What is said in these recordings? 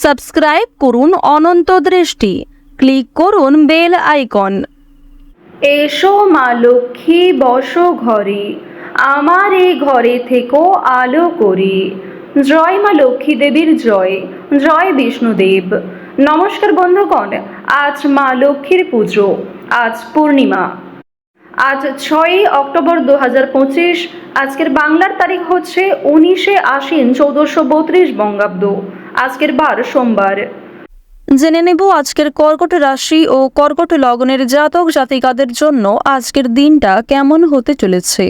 Subscribe করুন অনন্ত দৃষ্টি, click করুন বেল আইকন। এসো মা লক্ষ্মী বসো ঘরে, আমার এই ঘরে থেকো আলো করে। জয় মা লক্ষ্মী দেবীর জয়, জয় বিষ্ণুদেব। নমস্কার বন্ধুগণ, আজ মা লক্ষ্মীর পুজো, আজ পূর্ণিমা। আজ 6ই অক্টোবর 2025। আজকের বাংলার তারিখ হচ্ছে 19শে আশ্বিন 1432 বঙ্গাব্দ। আজকের বার সোমবার। জেনে নেব আজকের কর্কট রাশি ও কর্কট লগ্নের জাতক জাতিকাদের জন্য আজকের দিনটা কেমন হতে চলেছে।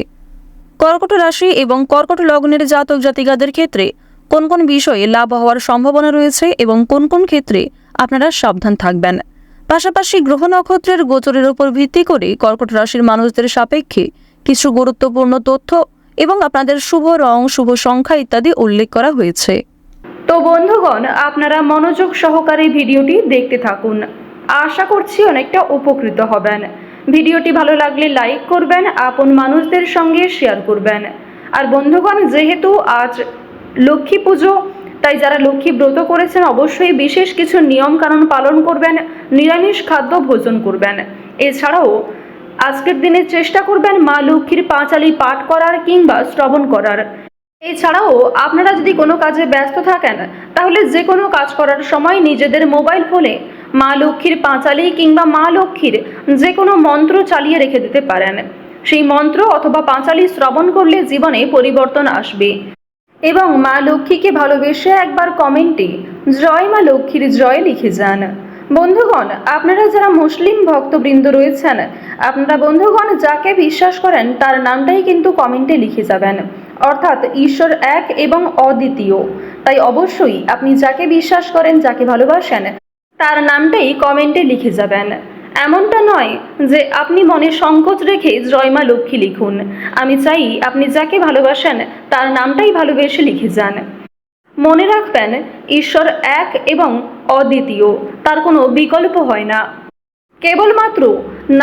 কর্কট রাশি এবং কর্কট লগ্নের জাতক জাতিকাদের ক্ষেত্রে কোন কোন বিষয়ে লাভ হওয়ার সম্ভাবনা রয়েছে এবং কোন কোন ক্ষেত্রে আপনারা সাবধান থাকবেন। পাশাপাশি গ্রহ নক্ষত্রের গোচরের উপর ভিত্তি করে কর্কট রাশির মানুষদের সাপেক্ষে কিছু গুরুত্বপূর্ণ তথ্য এবং আপনাদের শুভ রং, শুভ সংখ্যা ইত্যাদি উল্লেখ করা হয়েছে। তো বন্ধুগণ, আপনারা মনোযোগ সহকারে ভিডিওটি দেখতে থাকুন। আশা করছি অনেকটা উপকৃত হবেন। ভিডিওটি ভালো লাগলে লাইক করবেন, আপন মানুষদের সঙ্গে শেয়ার করবেন। আর বন্ধুগণ, যেহেতু আজ লক্ষ্মী পুজো, তাই যারা লক্ষ্মী ব্রত করেছেন অবশ্যই বিশেষ কিছু নিয়ম কানুন পালন করবেন, নিরামিষ খাদ্য ভোজন করবেন। এছাড়াও আজকের দিনে চেষ্টা করবেন মা লক্ষ্মীর পাঁচালি পাঠ করার কিংবা শ্রবণ করার। এছাড়াও আপনারা যদি কোনো কাজে ব্যস্ত থাকেন তাহলে যে কোনো কাজ করার সময় নিজেদের মোবাইল ফোনে মা লক্ষ্মীর পাঁচালি কিংবা মা লক্ষ্মীর যে কোনো মন্ত্র চালিয়ে রেখে দিতে পারেন। সেই মন্ত্র অথবা পাঁচালি শ্রবণ করলে জীবনে পরিবর্তন আসবে। এবং মা লক্ষ্মীকে ভালোবেসে একবার কমেন্টে জয় মা লক্ষ্মীর জয় লিখে যান। বন্ধুগণ, আপনারা যারা মুসলিম ভক্তবৃন্দ রয়েছেন, আপনারা বন্ধুগণ যাকে বিশ্বাস করেন তার নামটাই কিন্তু কমেন্টে লিখে যাবেন। অর্থাৎ ঈশ্বর এক এবং অদ্বিতীয়। তাই অবশ্যই আপনি যাকে বিশ্বাস করেন, যাকে ভালোবাসেন, তার নামটাই কমেন্টে লিখে যাবেন। এমনটা নয় যে আপনি মনে সংকোচ রেখে জয় মা লক্ষ্মী লিখুন। আমি চাই আপনি যাকে ভালোবাসেন তার নামটাই ভালোবেসে লিখে যান। মনে রাখবেন, ঈশ্বর এক এবং অদ্বিতীয়, তার কোনো বিকল্প হয় না। কেবলমাত্র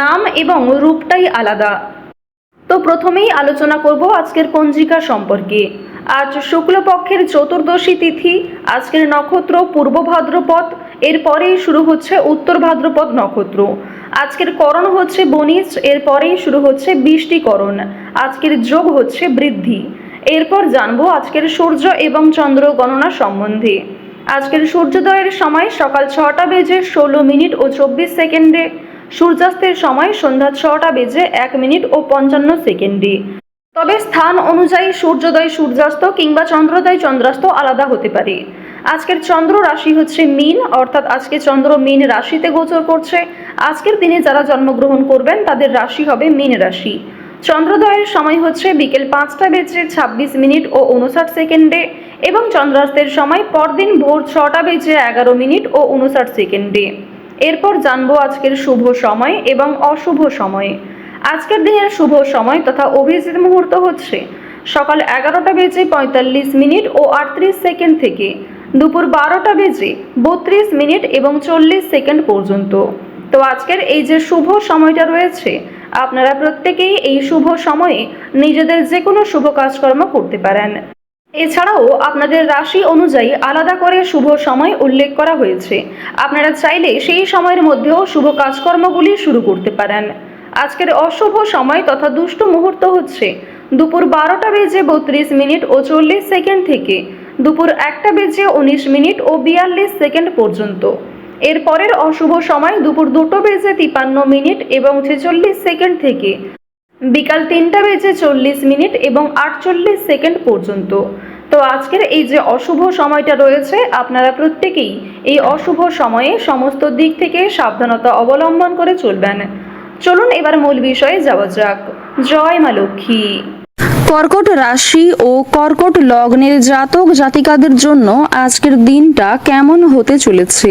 নাম এবং রূপটাই আলাদা। তো প্রথমেই আলোচনা করব আজকের পঞ্জিকা সম্পর্কে। আজ শুক্লপক্ষের চতুর্দশী তিথি। আজকের নক্ষত্র পূর্ব ভাদ্রপদ, এরপরেই শুরু হচ্ছে উত্তর ভাদ্রপদ নক্ষত্র। আজকের করণ হচ্ছে বনিজ, এরপরেই শুরু হচ্ছে বৃষ্টিকরণ। আজকের যোগ হচ্ছে বৃদ্ধি। এরপর জানবো আজকের সূর্য এবং চন্দ্র গণনা সম্বন্ধে। আজকের সূর্যোদয়ের সময় সকাল 6টা বেজে 16 মিনিট ও 24 সেকেন্ডে। সূর্যাস্তের সময় সন্ধ্যা 6টা বেজে 1 মিনিট ও 55 সেকেন্ডে। তবে স্থান অনুযায়ী সূর্যোদয় সূর্যাস্ত কিংবা চন্দ্রোদয় চন্দ্রাস্ত আলাদা হতে পারে। আজকের চন্দ্র রাশি হচ্ছে মীন, অর্থাৎ আজকে চন্দ্র মীন রাশিতে গোচর করছে। আজকের দিনে যারা জন্মগ্রহণ করবেন তাদের রাশি হবে মীন রাশি। চন্দ্রোদয়ের সময় হচ্ছে বিকেল 5টা বেজে 26 মিনিট ও 59 সেকেন্ডে এবং চন্দ্রাস্তের সময় পরদিন ভোর 6টা বেজে 11 মিনিট ও 59 সেকেন্ডে। এরপর জানবো আজকের শুভ সময় এবং অশুভ সময়। আজকের দিনের শুভ সময় তথা অভিজিৎ মুহূর্ত হচ্ছে সকাল 11টা বেজে 45 মিনিট ও 38 সেকেন্ড থেকে দুপুর 12টা বেজে 32 মিনিট এবং 40 সেকেন্ড পর্যন্ত। তো আজকের এই যে শুভ সময়টা রয়েছে, আপনারা প্রত্যেকেই এই শুভ সময়ে নিজেদের যে কোনো শুভ কাজকর্ম করতে পারেন। এছাড়াও আপনাদের রাশি অনুযায়ী আলাদা করে শুভ সময় উল্লেখ করা হয়েছে। আপনারা চাইলে সেই সময়ের মধ্যেও শুভ কাজকর্মগুলি শুরু করতে পারেন। আজকের অশুভ সময় তথা দুষ্ট মুহূর্ত হচ্ছে দুপুর 12টা বেজে 32 মিনিট ও 40 সেকেন্ড থেকে দুপুর 1টা বেজে 19 মিনিট ও 42 সেকেন্ড পর্যন্ত। এরপরের অশুভ সময় দুপুর 2টা বেজে 53 মিনিট এবং 46 সেকেন্ড থেকে বিকাল 3টা বেজে 40 মিনিট এবং 48 সেকেন্ড পর্যন্ত। তো আজকের এই যে অশুভ সময়টা রয়েছে, আপনারা প্রত্যেকেই এই অশুভ সময়ে সমস্ত দিক থেকে সাবধানতা অবলম্বন করে চলবেন। চলুন এবার মূল বিষয়ে যাওয়া যাক। জয় মা লক্ষ্মী। কর্কট রাশি ও কর্কট লগ্নের জাতক জাতিকাদের জন্য আজকের দিনটা কেমন হতে চলেছে।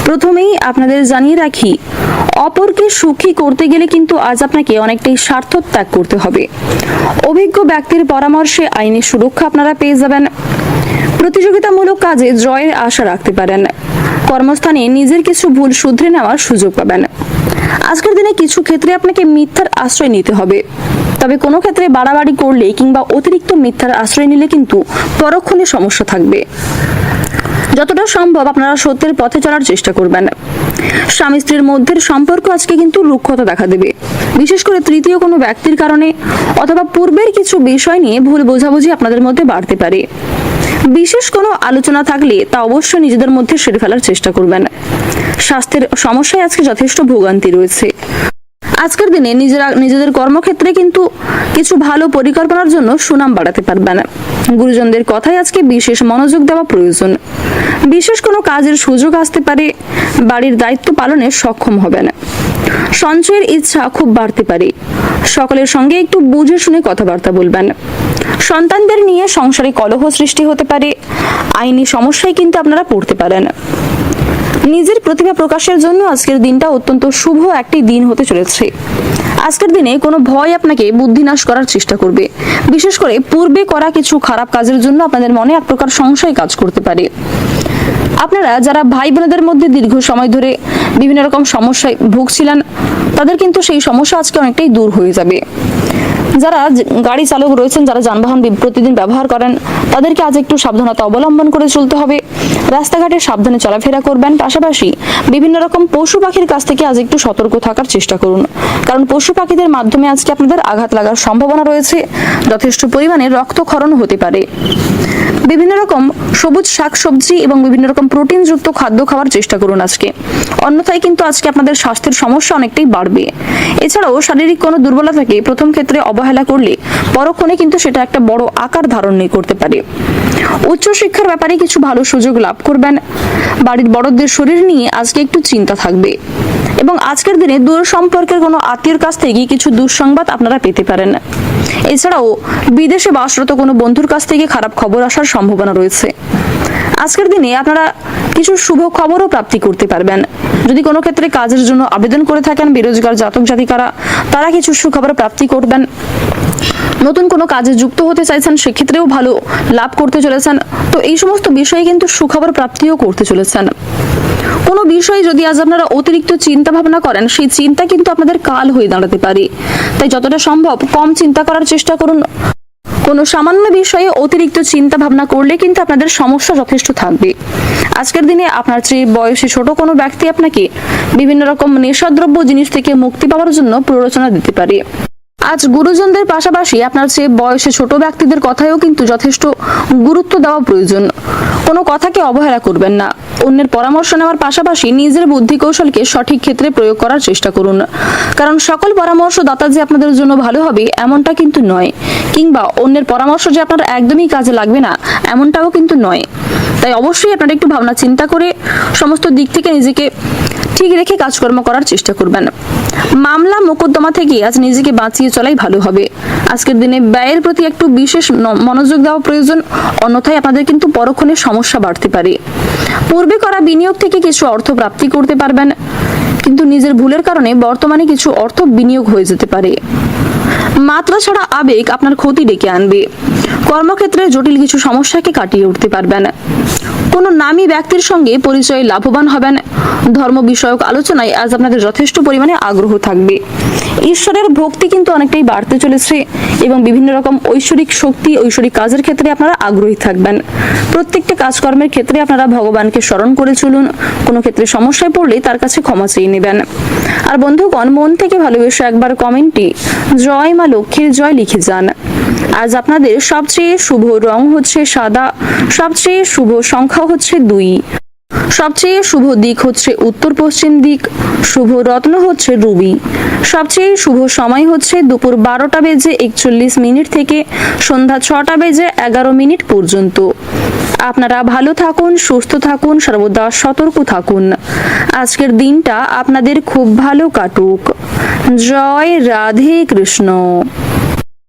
প্রথমেই আপনাদের জানিয়ে রাখি, অপরকে সুখী করতে গেলে কিন্তু আজ আপনাকে অনেকটাই স্বার্থ ত্যাগ করতে হবে। অভিজ্ঞ ব্যক্তির পরামর্শে আইনি সুরক্ষা আপনারা পেয়ে যাবেন। প্রতিযোগিতামূলক কাজে জয়ের আশা রাখতে পারেন। কর্মস্থানে নিজের কিছু ভুল শুধরে নেওয়ার সুযোগ পাবেন। আজকের দিনে কিছু ক্ষেত্রে আপনাকে মিথ্যার আশ্রয় নিতে হবে। তবে কোনো ক্ষেত্রে বাড়াবাড়ি করলে কিংবা অতিরিক্ত মিথ্যার আশ্রয় নিলে কিন্তু পরক্ষণে সমস্যা থাকবে। যতটা সম্ভব আপনারা সত্যের পথে চলার চেষ্টা করবেন। স্বামী স্ত্রীর মধ্যের সম্পর্ক আজকে কিন্তু রুক্ষতা দেখা দেবে, বিশেষ করে তৃতীয় কোনো ব্যক্তির কারণে অথবা পূর্বের কিছু বিষয় নিয়ে ভুল বোঝাবুঝি আপনাদের মধ্যে বাড়তে পারে। বিশেষ কোনো আলোচনা থাকলে তা অবশ্যই নিজেদের মধ্যে সেরে ফেলার চেষ্টা করবেন। স্বাস্থ্যের সমস্যায় আজকে যথেষ্ট ভোগান্তি রয়েছে। আজকের দিনে নিজেদের কর্মক্ষেত্রে কিন্তু কিছু ভালো পরিকল্পনার জন্য সুনাম বাড়াতে পারবেন। গুরুজনদের কথায় আজকে বিশেষ মনোযোগ দেওয়া প্রয়োজন। বিশেষ কোনো কাজের সুযোগ আসতে পারে, বাড়ির দায়িত্ব পালনে সক্ষম হবেন। সঞ্চয়ের ইচ্ছা খুব বাড়তে পারে। সকলের সঙ্গে একটু বুঝে শুনে কথাবার্তা বলবেন। সন্তানদের নিয়ে সংসারে কলহ সৃষ্টি হতে পারে। আইনি সমস্যায় কিন্তু আপনারা পড়তে পারেন। নিজের প্রতিভা প্রকাশের জন্য আজকের দিনটা অত্যন্ত শুভ একটি দিন হতে চলেছে। আজকের দিনে কোনো ভয় আপনাকে বুদ্ধিনাশ করার চেষ্টা করবে। বিশেষ করে পূর্বে করা কিছু খারাপ কাজের জন্য আপনাদের মনে এক প্রকার সংশয় কাজ করতে পারে। আপনারা যারা ভাই বোনেদের মধ্যে দীর্ঘ সময় ধরে বিভিন্ন রকম সমস্যায় ভুগছিলেন, তাদের কিন্তু সেই সমস্যা আজকে অনেকটাই দূর হয়ে যাবে। যারা গাড়ি চালক রয়েছেন, যারা যানবাহন প্রতিদিন ব্যবহার করেন, তাদেরকে আজ একটু সাবধানতা অবলম্বন করে চলতে হবে। রাস্তাঘাটে সাবধানে চলাফেরা করবেন। পাশাপাশি বিভিন্ন রকম পশু পাখির কাছ থেকে আজ একটু সতর্ক থাকার চেষ্টা করুন, কারণ পশু পাখিদের মাধ্যমে আজকে আপনাদের আঘাত লাগার সম্ভাবনা রয়েছে। যথেষ্ট পরিমাণে রক্তক্ষরণ হতে পারে। বিভিন্ন রকম সবুজ শাকসবজি এবং বিভিন্ন রকম প্রোটিনযুক্ত খাদ্য খাওয়ার চেষ্টা করুন আজকে। অন্যথায় কিন্তু আজকে আপনাদের স্বাস্থ্যের সমস্যা অনেকটাই বাড়বে। এছাড়াও শারীরিক কোনো দুর্বলতাকে প্রথম ক্ষেত্রে অবহেলা করলে পরক্ষণে কিন্তু সেটা একটা বড় আকার ধারণ করতে পারে। উচ্চশিক্ষার ব্যাপারে কিছু ভালো সুযোগ লাভ করবেন। বাড়ির বড়দের শরীর নিয়ে আজকে একটু চিন্তা থাকবে এবং আজকের দিনে দূর সম্পর্কের কোনো আত্মীয়ের কাছ থেকে কিছু দুঃসংবাদ আপনারা পেতে পারেন। এছাড়াও বিদেশে বাসরত কোনো বন্ধুর কাছ থেকে খারাপ খবর আসার সম্ভাবনা রয়েছে। আজকের দিনে আপনারা কিছু শুভ খবরও প্রাপ্তি করতে পারবেন। যদি কোনো ক্ষেত্রে কাজের জন্য আবেদন করে থাকেন, বেরোজগার জাতক জাতিকারা, তারা কিছু সুখবর প্রাপ্তি করবেন। নতুন কোনো কাজে যুক্ত হতে চাইছেন, সেক্ষেত্রেও ভালো লাভ করতে চলেছেন। তো এই সমস্ত বিষয়ে কিন্তু সুখবর প্রাপ্তিও করতে চলেছেন। কোনো বিষয়ে যদি আজ আপনারা অতিরিক্ত চিন্তা ভাবনা করেন, সেই চিন্তা কিন্তু আপনাদের কাল হয়ে দাঁড়াতে পারে। তাই যতটা সম্ভব কম চিন্তা করার চেষ্টা করুন। কোনো সামান্য বিষয়ে অতিরিক্ত চিন্তা ভাবনা করলে কিন্তু আপনাদের সমস্যা যথেষ্ট থাকবে। আজকের দিনে আপনার চেয়ে বয়সে ছোট কোনো ব্যক্তি আপনাকে বিভিন্ন রকম নেশাদ্রব্য জিনিস থেকে মুক্তি পাওয়ার জন্য প্ররোচনা দিতে পারে। আজ গুরুজনদের পাশাপাশি আপনার চেয়ে বয়সে ছোট ব্যক্তিদের কথায়ও কিন্তু যথেষ্ট গুরুত্ব দেওয়া প্রয়োজন। কোনো কথাকে অবহেলা করবেন না। অন্যের পরামর্শ নেওয়ার পাশাপাশি নিজের বুদ্ধি কৌশলকে সঠিক ক্ষেত্রে প্রয়োগ করার চেষ্টা করুন, কারণ সকল পরামর্শদাতা যে আপনাদের জন্য ভালো হবে এমনটা কিন্তু নয়, কিংবা অন্যের পরামর্শ যে আপনার একদমই কাজে লাগবে না এমনটাও কিন্তু নয়। তাই অবশ্যই আপনারা একটু ভাবনা চিন্তা করে সমস্ত দিক থেকে নিজেকে ঠিক রেখে কাজকর্ম করার চেষ্টা করবেন। মামলা মোকদ্দমা থেকে আজ নিজেকে বাঁচিয়ে চলাই ভালো হবে। আজকের দিনে ব্যয়ের প্রতি একটু বিশেষ মনোযোগ দেওয়া প্রয়োজন, অন্যথায় আপনাদের কিন্তু পরক্ষণে সমস্যা বাড়তে পারে। পূর্বে করা বিনিয়োগ থেকে কিছু অর্থ প্রাপ্তি করতে পারবেন, কিন্তু নিজের ভুলের কারণে বর্তমানে কিছু অর্থ বিনিয়োগ হয়ে যেতে পারে। মাত্রা ছাড়া আবেগ আপনার ক্ষতি ডেকে আনবে। কর্মক্ষেত্রে জটিল কিছু সমস্যাকে কাটিয়ে উঠতে পারবেন। কোনো নামী ব্যক্তির সঙ্গে পরিচয়ে লাভবান হবেন। ধর্ম বিষয়ক আলোচনায় আজ আপনাদের যথেষ্ট পরিমাণে আগ্রহ থাকবে। ঈশ্বরের ভক্তি কিন্তু অনেকটাই বাড়তে চলেছে এবং বিভিন্ন রকম ঐশ্বরিক শক্তি, ঐশ্বরিক কাজের ক্ষেত্রে আপনারা আগ্রহী থাকবেন। প্রত্যেকটা কাজকর্মের ক্ষেত্রে আপনারা ভগবানকে স্মরণ করে চলুন। কোনো ক্ষেত্রে সমস্যায় পড়লে তার কাছে ক্ষমা চেয়ে নেবেন। আর বন্ধুগণ, মন থেকে ভালোবেসে একবার কমেন্টে জয় মা লক্ষ্মীর জয় লিখে যান। আজ আপনাদের সবচেয়ে শুভ রং হচ্ছে সাদা, সবচেয়ে শুভ সংখ্যা হচ্ছে 2, সবচেয়ে শুভ দিক হচ্ছে উত্তর পশ্চিম দিক, শুভ রত্ন হচ্ছে রুবি, সবচেয়ে শুভ সময় হচ্ছে দুপুর 12:41 থেকে সন্ধ্যা 6:11 পর্যন্ত। আপনারা ভালো থাকুন, সুস্থ থাকুন, সর্বদা সতর্ক থাকুন। আজকের দিনটা আপনাদের খুব ভালো কাটুক। জয় রাধে কৃষ্ণ।